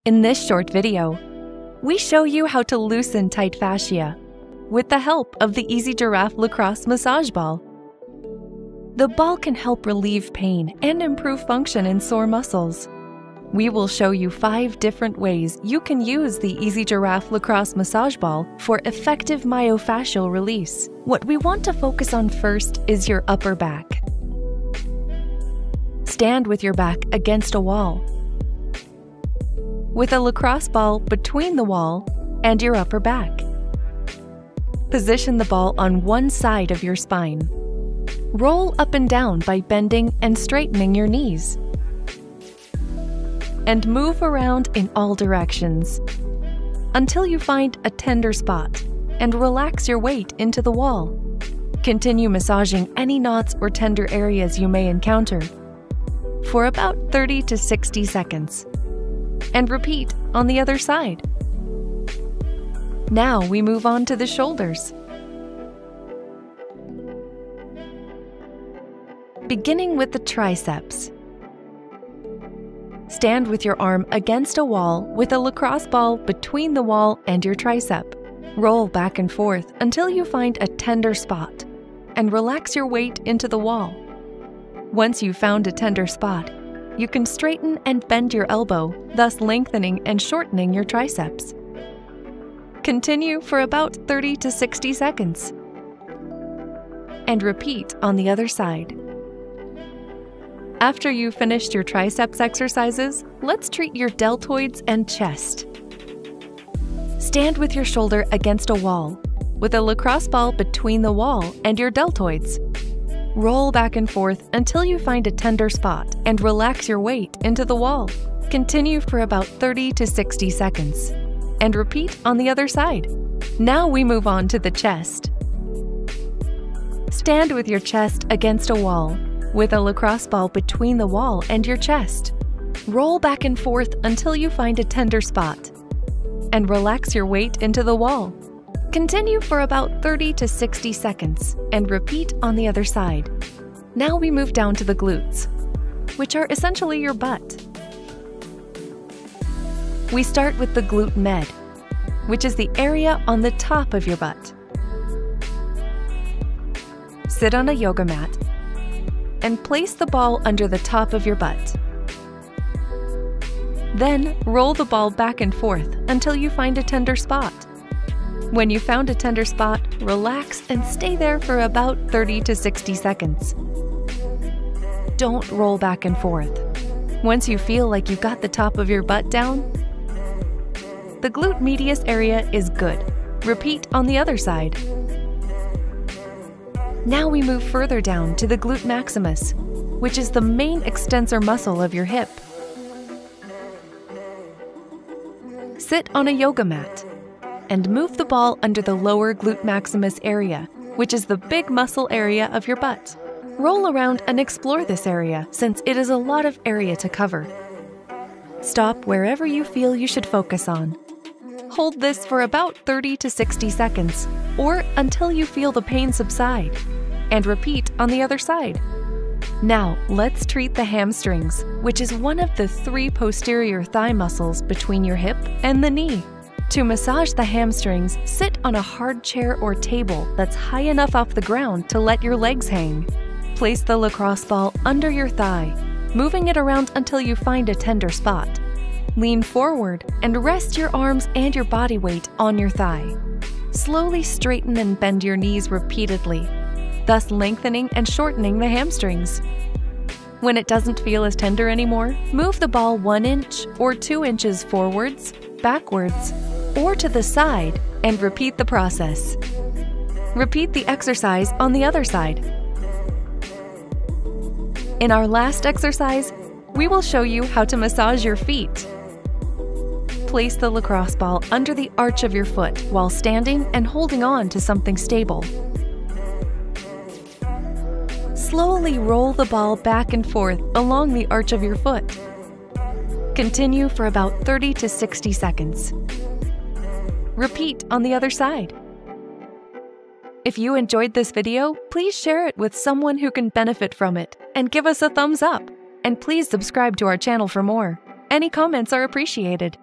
In this short video, we show you how to loosen tight fascia with the help of the easyGiraffe Lacrosse Massage Ball. The ball can help relieve pain and improve function in sore muscles. We will show you 5 different ways you can use the easyGiraffe Lacrosse Massage Ball for effective myofascial release. What we want to focus on first is your upper back. Stand with your back against a wall, with a lacrosse ball between the wall and your upper back. Position the ball on one side of your spine. Roll up and down by bending and straightening your knees. And move around in all directions until you find a tender spot and relax your weight into the wall. Continue massaging any knots or tender areas you may encounter for about 30 to 60 seconds. And repeat on the other side. Now we move on to the shoulders. Beginning with the triceps. Stand with your arm against a wall with a lacrosse ball between the wall and your tricep. Roll back and forth until you find a tender spot and relax your weight into the wall. Once you've found a tender spot, you can straighten and bend your elbow, thus lengthening and shortening your triceps. Continue for about 30 to 60 seconds. And repeat on the other side. After you've finished your triceps exercises, let's treat your deltoids and chest. Stand with your shoulder against a wall, with a lacrosse ball between the wall and your deltoids. Roll back and forth until you find a tender spot and relax your weight into the wall. Continue for about 30 to 60 seconds. And repeat on the other side. Now we move on to the chest. Stand with your chest against a wall, with a lacrosse ball between the wall and your chest. Roll back and forth until you find a tender spot. And relax your weight into the wall. Continue for about 30 to 60 seconds and repeat on the other side. Now we move down to the glutes, which are essentially your butt. We start with the glute med, which is the area on the top of your butt. Sit on a yoga mat and place the ball under the top of your butt. Then roll the ball back and forth until you find a tender spot. When you found a tender spot, relax and stay there for about 30 to 60 seconds. Don't roll back and forth. Once you feel like you got the top of your butt down, the glute medius area is good. Repeat on the other side. Now we move further down to the glute maximus, which is the main extensor muscle of your hip. Sit on a yoga mat and move the ball under the lower glute maximus area, which is the big muscle area of your butt. Roll around and explore this area, since it is a lot of area to cover. Stop wherever you feel you should focus on. Hold this for about 30 to 60 seconds, or until you feel the pain subside, and repeat on the other side. Now, let's treat the hamstrings, which is one of the 3 posterior thigh muscles between your hip and the knee. To massage the hamstrings, sit on a hard chair or table that's high enough off the ground to let your legs hang. Place the lacrosse ball under your thigh, moving it around until you find a tender spot. Lean forward and rest your arms and your body weight on your thigh. Slowly straighten and bend your knees repeatedly, thus lengthening and shortening the hamstrings. When it doesn't feel as tender anymore, move the ball 1 inch or 2 inches forwards, backwards, or to the side and repeat the process. Repeat the exercise on the other side. In our last exercise, we will show you how to massage your feet. Place the lacrosse ball under the arch of your foot while standing and holding on to something stable. Slowly roll the ball back and forth along the arch of your foot. Continue for about 30 to 60 seconds. Repeat on the other side. If you enjoyed this video, please share it with someone who can benefit from it and give us a thumbs up. And please subscribe to our channel for more. Any comments are appreciated.